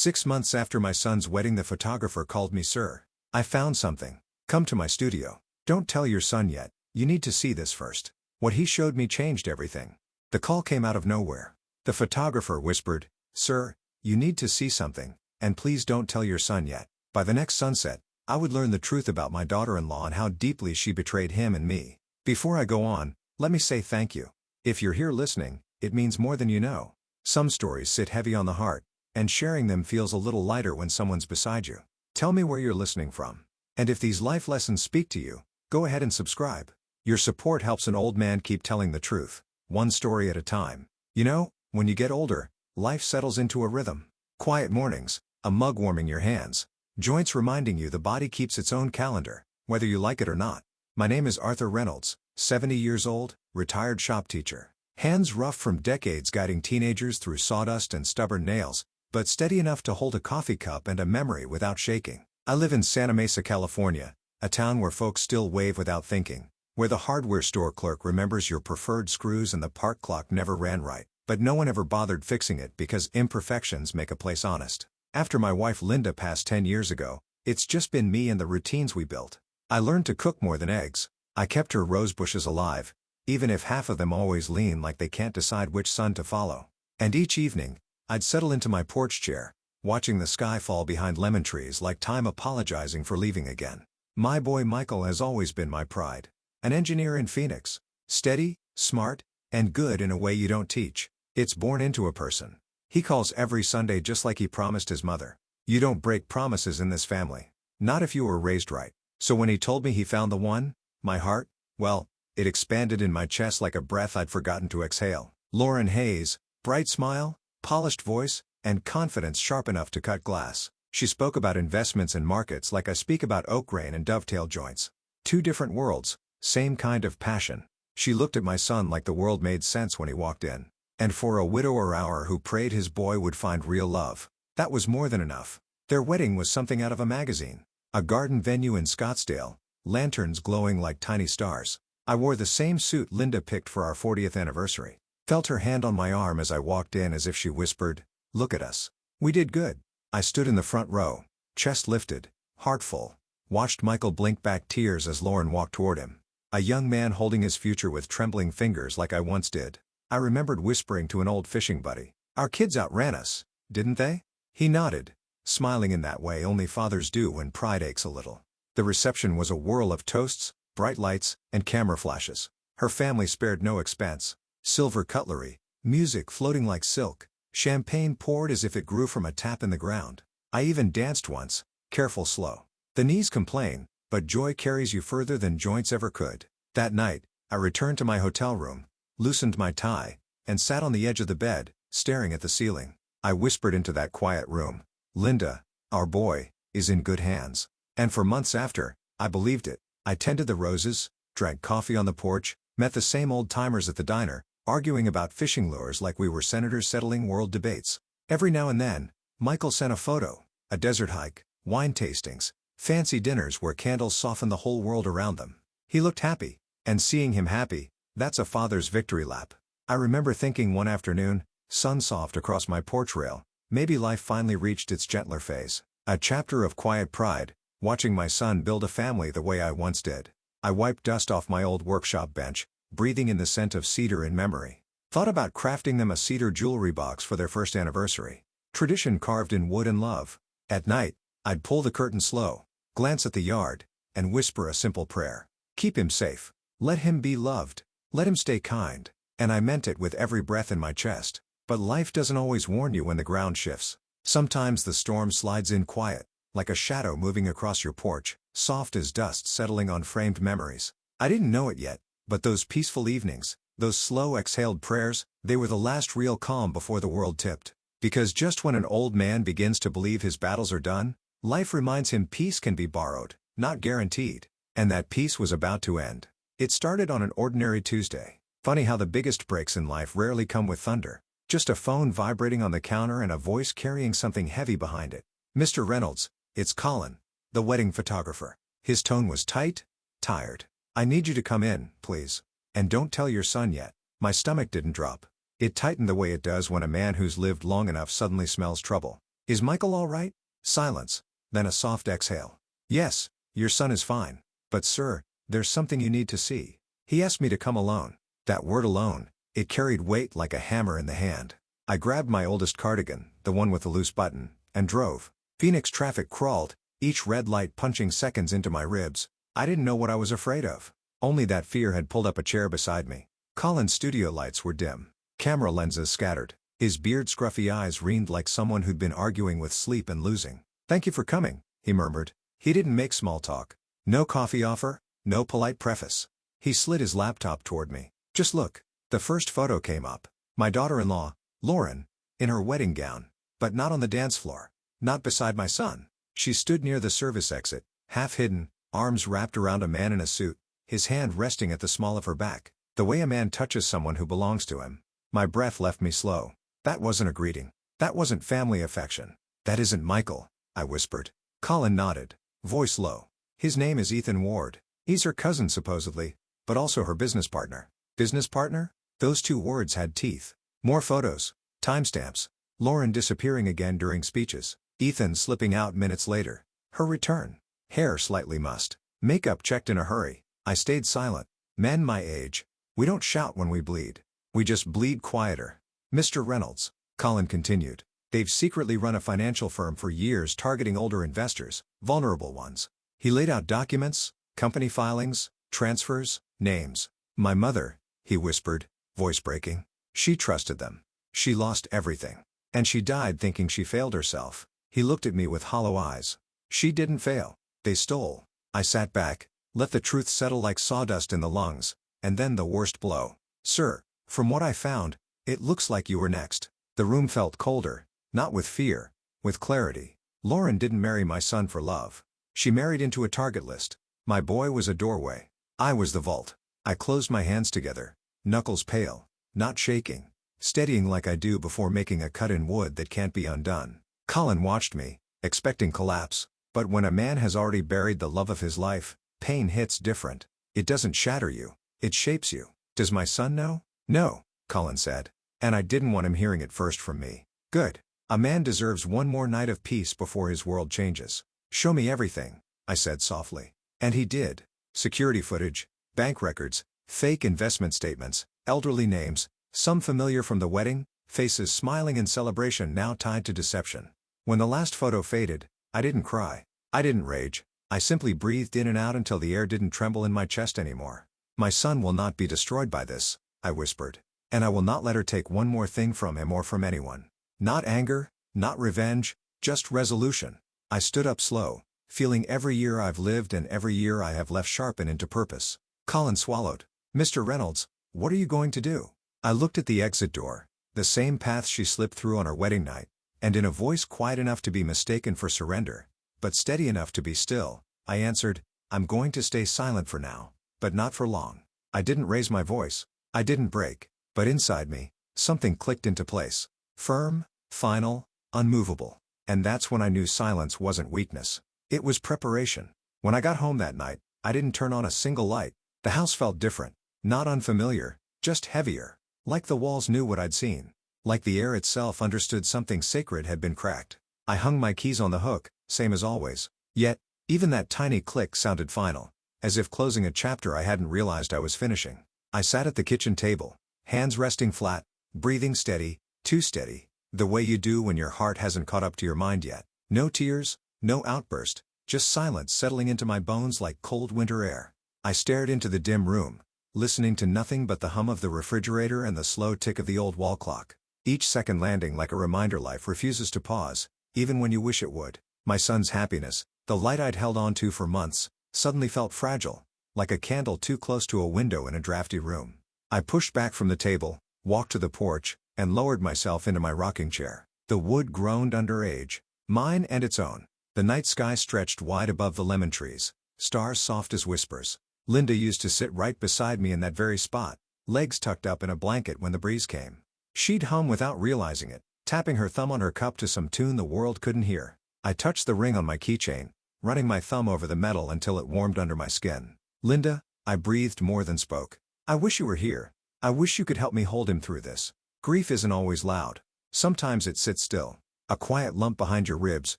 6 months after my son's wedding, the photographer called me. "Sir, I found something. Come to my studio. Don't tell your son yet, you need to see this first." What he showed me changed everything. The call came out of nowhere. The photographer whispered, "Sir, you need to see something, and please don't tell your son yet." By the next sunset, I would learn the truth about my daughter-in-law and how deeply she betrayed him and me. Before I go on, let me say thank you. If you're here listening, it means more than you know. Some stories sit heavy on the heart, and sharing them feels a little lighter when someone's beside you. Tell me where you're listening from. And if these life lessons speak to you, go ahead and subscribe. Your support helps an old man keep telling the truth, one story at a time. You know, when you get older, life settles into a rhythm. Quiet mornings, a mug warming your hands, joints reminding you the body keeps its own calendar, whether you like it or not. My name is Arthur Reynolds, 70 years old, retired shop teacher. Hands rough from decades guiding teenagers through sawdust and stubborn nails, but steady enough to hold a coffee cup and a memory without shaking. I live in Santa Mesa, California, a town where folks still wave without thinking, where the hardware store clerk remembers your preferred screws and the park clock never ran right, but no one ever bothered fixing it because imperfections make a place honest. After my wife Linda passed 10 years ago, it's just been me and the routines we built. I learned to cook more than eggs. I kept her rose bushes alive, even if half of them always lean like they can't decide which sun to follow. And each evening, I'd settle into my porch chair, watching the sky fall behind lemon trees like time apologizing for leaving again. My boy Michael has always been my pride. An engineer in Phoenix. Steady, smart, and good in a way you don't teach. It's born into a person. He calls every Sunday just like he promised his mother. You don't break promises in this family. Not if you were raised right. So when he told me he found the one, my heart, well, it expanded in my chest like a breath I'd forgotten to exhale. Lauren Hayes, bright smile, polished voice, and confidence sharp enough to cut glass. She spoke about investments and markets like I speak about oak grain and dovetail joints. Two different worlds, same kind of passion. She looked at my son like the world made sense when he walked in. And for a widower hour who prayed his boy would find real love, that was more than enough. Their wedding was something out of a magazine. A garden venue in Scottsdale, lanterns glowing like tiny stars. I wore the same suit Linda picked for our 40th anniversary. Felt her hand on my arm as I walked in as if she whispered, "Look at us. We did good." I stood in the front row, chest lifted, heart full, watched Michael blink back tears as Lauren walked toward him. A young man holding his future with trembling fingers like I once did. I remembered whispering to an old fishing buddy, "Our kids outran us, didn't they?" He nodded, smiling in that way only fathers do when pride aches a little. The reception was a whirl of toasts, bright lights, and camera flashes. Her family spared no expense. Silver cutlery, music floating like silk, champagne poured as if it grew from a tap in the ground. I even danced once, careful slow. The knees complain, but joy carries you further than joints ever could. That night, I returned to my hotel room, loosened my tie, and sat on the edge of the bed, staring at the ceiling. I whispered into that quiet room, "Linda, our boy, is in good hands." And for months after, I believed it. I tended the roses, drank coffee on the porch, met the same old-timers at the diner, arguing about fishing lures like we were senators settling world debates. Every now and then, Michael sent a photo, a desert hike, wine tastings, fancy dinners where candles soften the whole world around them. He looked happy, and seeing him happy, that's a father's victory lap. I remember thinking one afternoon, sun soft across my porch rail, maybe life finally reached its gentler phase. A chapter of quiet pride, watching my son build a family the way I once did. I wiped dust off my old workshop bench, breathing in the scent of cedar in memory. Thought about crafting them a cedar jewelry box for their first anniversary. Tradition carved in wood and love. At night, I'd pull the curtain slow, glance at the yard, and whisper a simple prayer. Keep him safe. Let him be loved. Let him stay kind. And I meant it with every breath in my chest. But life doesn't always warn you when the ground shifts. Sometimes the storm slides in quiet, like a shadow moving across your porch, soft as dust settling on framed memories. I didn't know it yet, but those peaceful evenings, those slow exhaled prayers, they were the last real calm before the world tipped. Because just when an old man begins to believe his battles are done, life reminds him peace can be borrowed, not guaranteed. And that peace was about to end. It started on an ordinary Tuesday. Funny how the biggest breaks in life rarely come with thunder. Just a phone vibrating on the counter and a voice carrying something heavy behind it. "Mr. Reynolds, it's Colin, the wedding photographer." His tone was tight, tired. "I need you to come in, please. And don't tell your son yet." My stomach didn't drop. It tightened the way it does when a man who's lived long enough suddenly smells trouble. Is Michael all right? Silence. Then a soft exhale. Yes, your son is fine. But sir, there's something you need to see. He asked me to come alone. That word alone, it carried weight like a hammer in the hand. I grabbed my oldest cardigan, the one with the loose button, and drove. Phoenix traffic crawled, each red light punching seconds into my ribs. I didn't know what I was afraid of. Only that fear had pulled up a chair beside me. Colin's studio lights were dim. Camera lenses scattered. His beard scruffy eyes reamed like someone who'd been arguing with sleep and losing. Thank you for coming, he murmured. He didn't make small talk. No coffee offer, no polite preface. He slid his laptop toward me. Just look. The first photo came up. My daughter-in-law, Lauren, in her wedding gown. But not on the dance floor. Not beside my son. She stood near the service exit, half hidden, arms wrapped around a man in a suit, his hand resting at the small of her back. The way a man touches someone who belongs to him. My breath left me slow. That wasn't a greeting. That wasn't family affection. That isn't Michael, I whispered. Colin nodded, voice low. His name is Ethan Ward. He's her cousin supposedly, but also her business partner. Business partner? Those two words had teeth. More photos. Timestamps. Lauren disappearing again during speeches. Ethan slipping out minutes later. Her return. Hair slightly mussed. Makeup checked in a hurry. I stayed silent. Men my age. We don't shout when we bleed. We just bleed quieter. Mr. Reynolds, Colin continued. They've secretly run a financial firm for years targeting older investors, vulnerable ones. He laid out documents, company filings, transfers, names. My mother, he whispered, voice breaking. She trusted them. She lost everything. And she died thinking she failed herself. He looked at me with hollow eyes. She didn't fail. They stole. I sat back, let the truth settle like sawdust in the lungs, and then the worst blow. Sir, from what I found, it looks like you were next. The room felt colder, not with fear, with clarity. Lauren didn't marry my son for love. She married into a target list. My boy was a doorway. I was the vault. I closed my hands together, knuckles pale, not shaking, steadying like I do before making a cut in wood that can't be undone. Colin watched me, expecting collapse. But when a man has already buried the love of his life, pain hits different. It doesn't shatter you. It shapes you. Does my son know? No, Colin said. And I didn't want him hearing it first from me. Good. A man deserves one more night of peace before his world changes. Show me everything, I said softly. And he did. Security footage, bank records, fake investment statements, elderly names, some familiar from the wedding, faces smiling in celebration now tied to deception. When the last photo faded, I didn't cry. I didn't rage. I simply breathed in and out until the air didn't tremble in my chest anymore. My son will not be destroyed by this, I whispered. And I will not let her take one more thing from him or from anyone. Not anger, not revenge, just resolution. I stood up slow, feeling every year I've lived and every year I have left sharpen into purpose. Colin swallowed. Mr. Reynolds, what are you going to do? I looked at the exit door, the same path she slipped through on our wedding night, and in a voice quiet enough to be mistaken for surrender, but steady enough to be still, I answered, I'm going to stay silent for now, but not for long. I didn't raise my voice. I didn't break. But inside me, something clicked into place. Firm, final, unmovable. And that's when I knew silence wasn't weakness. It was preparation. When I got home that night, I didn't turn on a single light. The house felt different. Not unfamiliar, just heavier. Like the walls knew what I'd seen. Like the air itself understood something sacred had been cracked. I hung my keys on the hook, same as always. Yet, even that tiny click sounded final. As if closing a chapter I hadn't realized I was finishing. I sat at the kitchen table. Hands resting flat, breathing steady, too steady, the way you do when your heart hasn't caught up to your mind yet. No tears, no outburst, just silence settling into my bones like cold winter air. I stared into the dim room, listening to nothing but the hum of the refrigerator and the slow tick of the old wall clock. Each second landing like a reminder life refuses to pause, even when you wish it would. My son's happiness, the light I'd held on to for months, suddenly felt fragile, like a candle too close to a window in a drafty room. I pushed back from the table, walked to the porch, and lowered myself into my rocking chair. The wood groaned under age, mine and its own. The night sky stretched wide above the lemon trees, stars soft as whispers. Linda used to sit right beside me in that very spot, legs tucked up in a blanket when the breeze came. She'd hum without realizing it, tapping her thumb on her cup to some tune the world couldn't hear. I touched the ring on my keychain, running my thumb over the metal until it warmed under my skin. Linda, I breathed more than spoke. I wish you were here. I wish you could help me hold him through this. Grief isn't always loud. Sometimes it sits still. A quiet lump behind your ribs,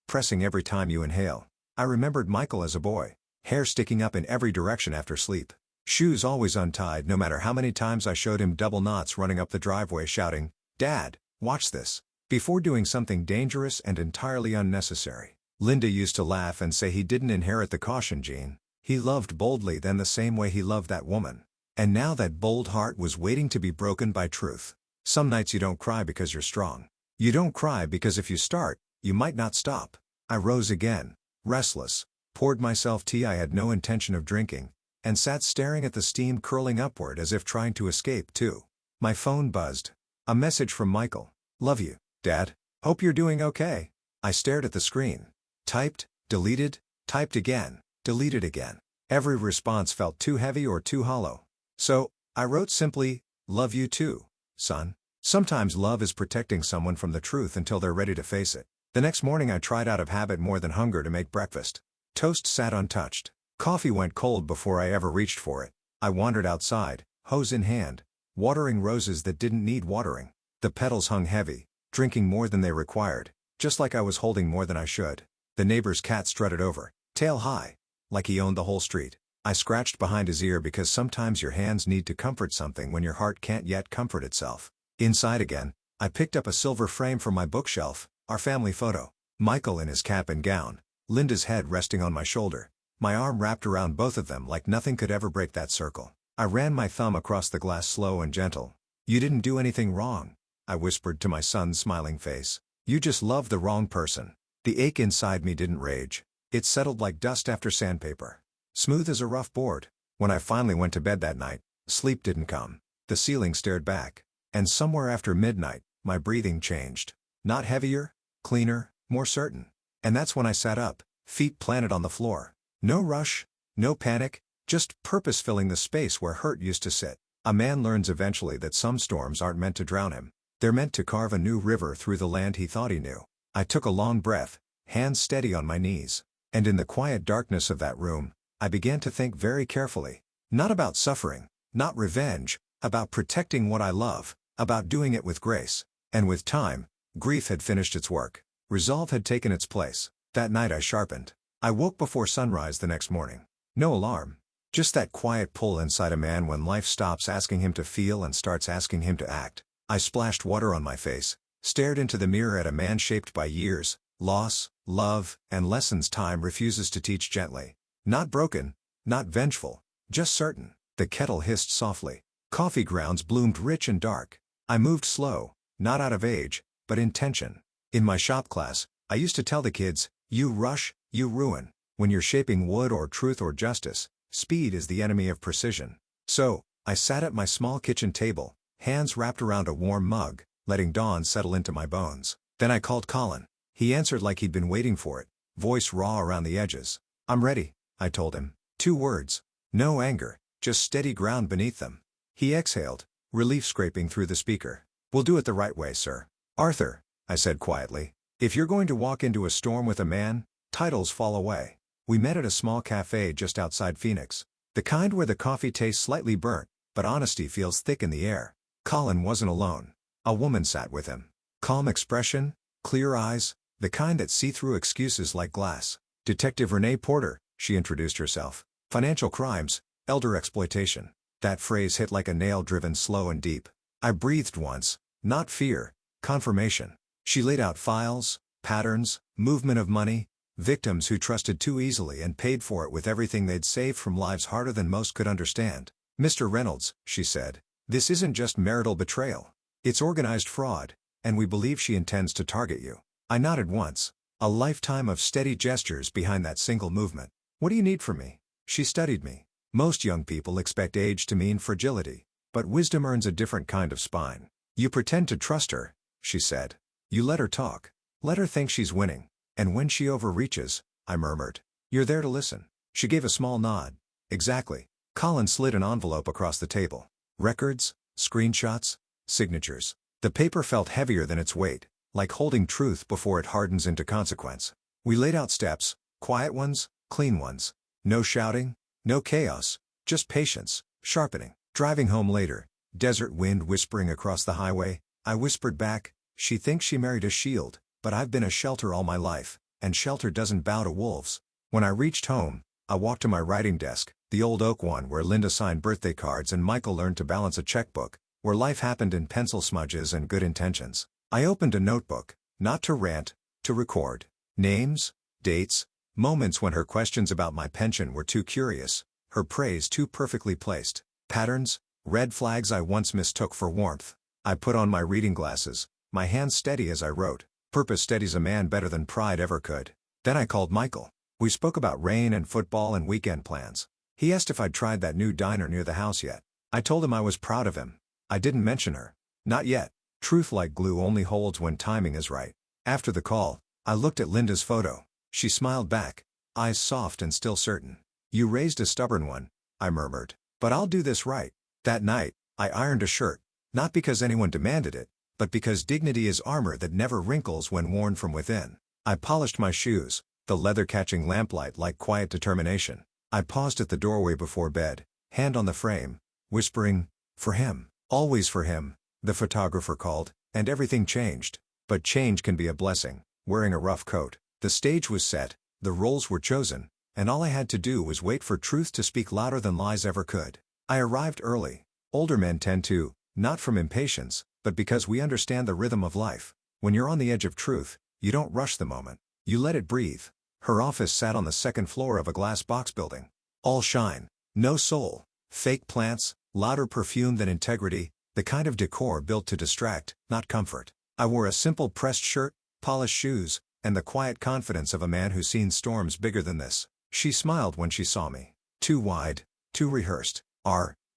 pressing every time you inhale. I remembered Michael as a boy. Hair sticking up in every direction after sleep. Shoes always untied no matter how many times I showed him double knots running up the driveway shouting, "Dad, watch this," before doing something dangerous and entirely unnecessary. Linda used to laugh and say he didn't inherit the caution gene. He loved boldly then the same way he loved that woman. And now that bold heart was waiting to be broken by truth. Some nights you don't cry because you're strong. You don't cry because if you start, you might not stop. I rose again, restless, poured myself tea I had no intention of drinking, and sat staring at the steam curling upward as if trying to escape too. My phone buzzed. A message from Michael. "Love you, Dad. Hope you're doing okay." I stared at the screen. Typed, deleted, typed again, deleted again. Every response felt too heavy or too hollow. So, I wrote simply, "Love you too, son." Sometimes love is protecting someone from the truth until they're ready to face it. The next morning I tried out of habit more than hunger to make breakfast. Toast sat untouched. Coffee went cold before I ever reached for it. I wandered outside, hose in hand, watering roses that didn't need watering. The petals hung heavy, drinking more than they required, just like I was holding more than I should. The neighbor's cat strutted over, tail high, like he owned the whole street. I scratched behind his ear because sometimes your hands need to comfort something when your heart can't yet comfort itself. Inside again, I picked up a silver frame from my bookshelf, our family photo. Michael in his cap and gown, Linda's head resting on my shoulder. My arm wrapped around both of them like nothing could ever break that circle. I ran my thumb across the glass slow and gentle. "You didn't do anything wrong," I whispered to my son's smiling face. "You just loved the wrong person." The ache inside me didn't rage. It settled like dust after sandpaper. Smooth as a rough board. When I finally went to bed that night, sleep didn't come. The ceiling stared back. And somewhere after midnight, my breathing changed. Not heavier, cleaner, more certain. And that's when I sat up, feet planted on the floor. No rush, no panic, just purpose filling the space where hurt used to sit. A man learns eventually that some storms aren't meant to drown him. They're meant to carve a new river through the land he thought he knew. I took a long breath, hands steady on my knees. And in the quiet darkness of that room, I began to think very carefully. Not about suffering, not revenge, about protecting what I love, about doing it with grace. And with time, grief had finished its work. Resolve had taken its place. That night I sharpened. I woke before sunrise the next morning. No alarm. Just that quiet pull inside a man when life stops asking him to feel and starts asking him to act. I splashed water on my face, stared into the mirror at a man shaped by years, loss, love, and lessons time refuses to teach gently. Not broken, not vengeful, just certain. The kettle hissed softly. Coffee grounds bloomed rich and dark. I moved slow, not out of age, but intention. In my shop class, I used to tell the kids, "You rush, you ruin. When you're shaping wood or truth or justice, speed is the enemy of precision." So, I sat at my small kitchen table, hands wrapped around a warm mug, letting dawn settle into my bones. Then I called Colin. He answered like he'd been waiting for it, voice raw around the edges. "I'm ready," I told him. 2 words. No anger, just steady ground beneath them. He exhaled, relief scraping through the speaker. "We'll do it the right way, sir." "Arthur," I said quietly, "if you're going to walk into a storm with a man, titles fall away." We met at a small cafe just outside Phoenix. The kind where the coffee tastes slightly burnt, but honesty feels thick in the air. Colin wasn't alone. A woman sat with him. Calm expression, clear eyes, the kind that see through excuses like glass. "Detective Renee Porter," she introduced herself. "Financial crimes, elder exploitation." That phrase hit like a nail driven slow and deep. I breathed once, not fear, confirmation. She laid out files, patterns, movement of money, victims who trusted too easily and paid for it with everything they'd saved from lives harder than most could understand. "Mr. Reynolds," she said, "this isn't just marital betrayal. It's organized fraud, and we believe she intends to target you." I nodded once. A lifetime of steady gestures behind that single movement. "What do you need from me?" She studied me. Most young people expect age to mean fragility, but wisdom earns a different kind of spine. "You pretend to trust her," she said. "You let her talk. Let her think she's winning. And when she overreaches," I murmured, "you're there to listen." She gave a small nod. "Exactly." Colin slid an envelope across the table. Records, screenshots, signatures. The paper felt heavier than its weight, like holding truth before it hardens into consequence. We laid out steps, quiet ones, clean ones. No shouting, no chaos, just patience, sharpening. Driving home later, desert wind whispering across the highway, I whispered back, "She thinks she married a shield, but I've been a shelter all my life, and shelter doesn't bow to wolves. When I reached home, I walked to my writing desk, the old oak one where Linda signed birthday cards and Michael learned to balance a checkbook, where life happened in pencil smudges and good intentions. I opened a notebook, not to rant, to record. Names, dates, moments when her questions about my pension were too curious, her praise too perfectly placed. Patterns, red flags I once mistook for warmth. I put on my reading glasses, my hands steady as I wrote. Purpose steadies a man better than pride ever could. Then I called Michael. We spoke about rain and football and weekend plans. He asked if I'd tried that new diner near the house yet. I told him I was proud of him. I didn't mention her. Not yet. Truth like glue only holds when timing is right. After the call, I looked at Linda's photo. She smiled back, eyes soft and still certain. You raised a stubborn one, I murmured. But I'll do this right. That night, I ironed a shirt, not because anyone demanded it, but because dignity is armor that never wrinkles when worn from within. I polished my shoes, the leather catching lamplight like quiet determination. I paused at the doorway before bed, hand on the frame, whispering, "For him, always for him." The photographer called, and everything changed. But change can be a blessing. Wearing a rough coat, the stage was set, the roles were chosen, and all I had to do was wait for truth to speak louder than lies ever could. I arrived early. Older men tend to, not from impatience, but because we understand the rhythm of life. When you're on the edge of truth, you don't rush the moment. You let it breathe. Her office sat on the second floor of a glass box building. All shine, no soul, fake plants, louder perfume than integrity, the kind of decor built to distract, not comfort. I wore a simple pressed shirt, polished shoes, and the quiet confidence of a man who's seen storms bigger than this. She smiled when she saw me. Too wide, too rehearsed.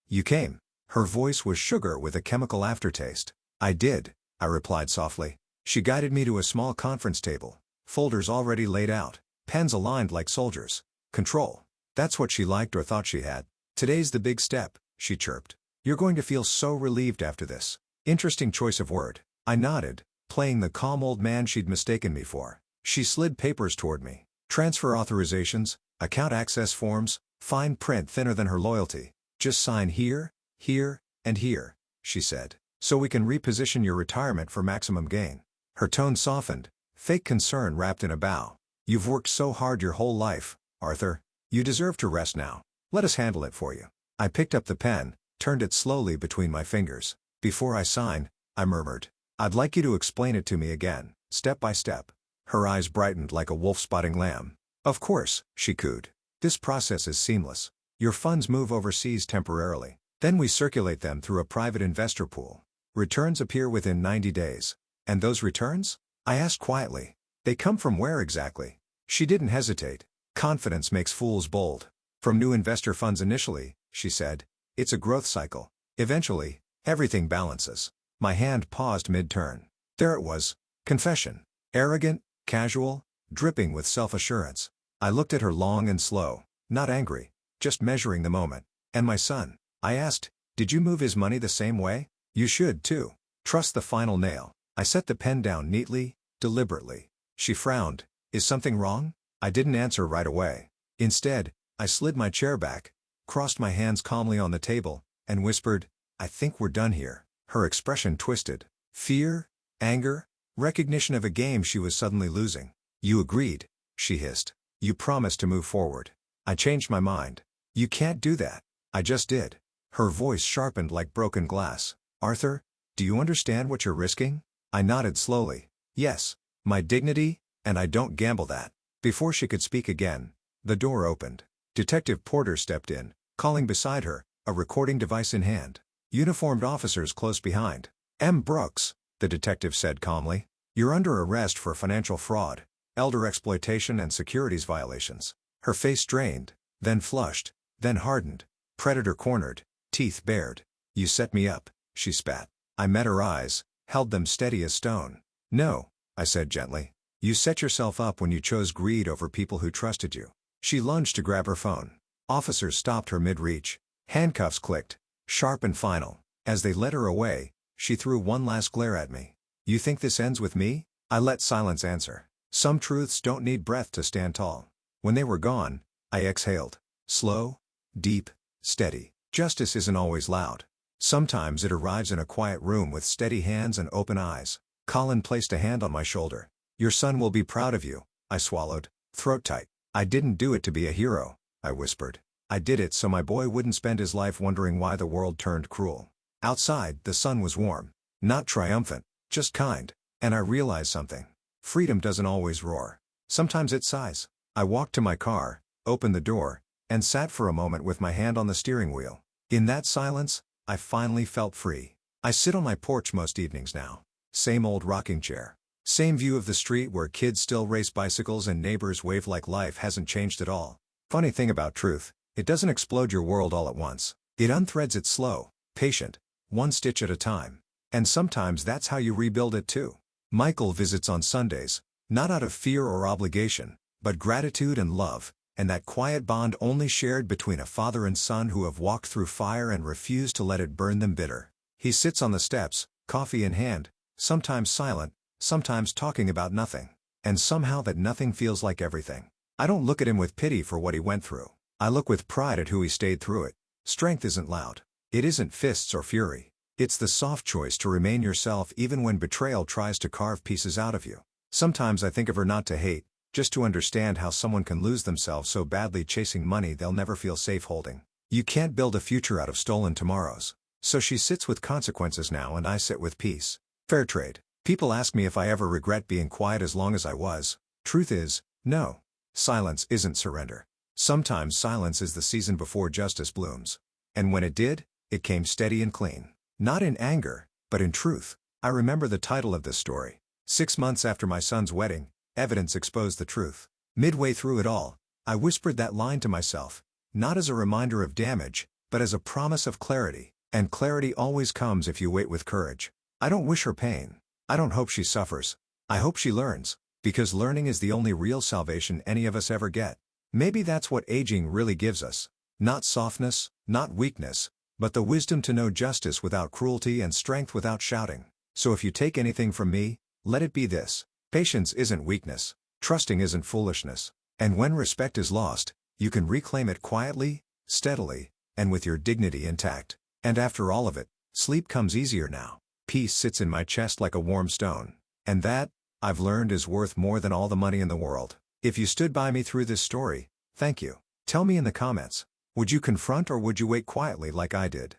You came. Her voice was sugar with a chemical aftertaste. I did, I replied softly. She guided me to a small conference table. Folders already laid out. Pens aligned like soldiers. Control. That's what she liked or thought she had. Today's the big step, she chirped. You're going to feel so relieved after this. Interesting choice of word. I nodded, playing the calm old man she'd mistaken me for. She slid papers toward me. Transfer authorizations, account access forms, fine print thinner than her loyalty. Just sign here, here, and here, she said, so we can reposition your retirement for maximum gain. Her tone softened, fake concern wrapped in a bow. You've worked so hard your whole life, Arthur. You deserve to rest now. Let us handle it for you. I picked up the pen, turned it slowly between my fingers. Before I sign, I murmured, I'd like you to explain it to me again, step by step. Her eyes brightened like a wolf spotting lamb. Of course, she cooed. This process is seamless. Your funds move overseas temporarily. Then we circulate them through a private investor pool. Returns appear within 90 days. And those returns? I asked quietly. They come from where exactly? She didn't hesitate. Confidence makes fools bold. From new investor funds initially, she said. It's a growth cycle. Eventually, everything balances. My hand paused mid-turn. There it was. Confession. Arrogant, casual, dripping with self-assurance. I looked at her long and slow, not angry, just measuring the moment. And my son? I asked, did you move his money the same way? You should too. Trust the final nail. I set the pen down neatly, deliberately. She frowned. Is something wrong? I didn't answer right away. Instead, I slid my chair back, crossed my hands calmly on the table, and whispered, I think we're done here. Her expression twisted. Fear, anger, recognition of a game she was suddenly losing. You agreed, she hissed. You promised to move forward. I changed my mind. You can't do that. I just did. Her voice sharpened like broken glass. Arthur, do you understand what you're risking? I nodded slowly. Yes, my dignity, and I don't gamble that. Before she could speak again, the door opened. Detective Porter stepped in, calling beside her, a recording device in hand. Uniformed officers close behind. M. Brooks, the detective said calmly. You're under arrest for financial fraud, elder exploitation and securities violations. Her face strained, then flushed, then hardened. Predator cornered, teeth bared. You set me up, she spat. I met her eyes, held them steady as stone. No, I said gently. You set yourself up when you chose greed over people who trusted you. She lunged to grab her phone. Officers stopped her mid-reach. Handcuffs clicked, sharp and final. As they led her away, she threw one last glare at me. You think this ends with me? I let silence answer. Some truths don't need breath to stand tall. When they were gone, I exhaled. Slow, deep, steady. Justice isn't always loud. Sometimes it arrives in a quiet room with steady hands and open eyes. Colin placed a hand on my shoulder. Your son will be proud of you, I swallowed, throat tight. I didn't do it to be a hero, I whispered. I did it so my boy wouldn't spend his life wondering why the world turned cruel. Outside, the sun was warm. Not triumphant, just kind. And I realized something. Freedom doesn't always roar. Sometimes it sighs. I walked to my car, opened the door, and sat for a moment with my hand on the steering wheel. In that silence, I finally felt free. I sit on my porch most evenings now. Same old rocking chair. Same view of the street where kids still race bicycles and neighbors wave like life hasn't changed at all. Funny thing about truth, it doesn't explode your world all at once. It unthreads it slow, patient, one stitch at a time. And sometimes that's how you rebuild it too. Michael visits on Sundays, not out of fear or obligation, but gratitude and love, and that quiet bond only shared between a father and son who have walked through fire and refused to let it burn them bitter. He sits on the steps, coffee in hand, sometimes silent, sometimes talking about nothing. And somehow that nothing feels like everything. I don't look at him with pity for what he went through. I look with pride at who he stayed through it. Strength isn't loud. It isn't fists or fury. It's the soft choice to remain yourself even when betrayal tries to carve pieces out of you. Sometimes I think of her not to hate, just to understand how someone can lose themselves so badly chasing money they'll never feel safe holding. You can't build a future out of stolen tomorrows. So she sits with consequences now and I sit with peace. Fair trade. People ask me if I ever regret being quiet as long as I was. Truth is, no. Silence isn't surrender. Sometimes silence is the season before justice blooms. And when it did, it came steady and clean. Not in anger, but in truth. I remember the title of this story. 6 months after my son's wedding, evidence exposed the truth. Midway through it all, I whispered that line to myself, not as a reminder of damage, but as a promise of clarity. And clarity always comes if you wait with courage. I don't wish her pain. I don't hope she suffers. I hope she learns, because learning is the only real salvation any of us ever get. Maybe that's what aging really gives us. Not softness, not weakness, but the wisdom to know justice without cruelty and strength without shouting. So if you take anything from me, let it be this. Patience isn't weakness. Trusting isn't foolishness. And when respect is lost, you can reclaim it quietly, steadily, and with your dignity intact. And after all of it, sleep comes easier now. Peace sits in my chest like a warm stone. And that, I've learned, is worth more than all the money in the world. If you stood by me through this story, thank you. Tell me in the comments, would you confront or would you wait quietly like I did?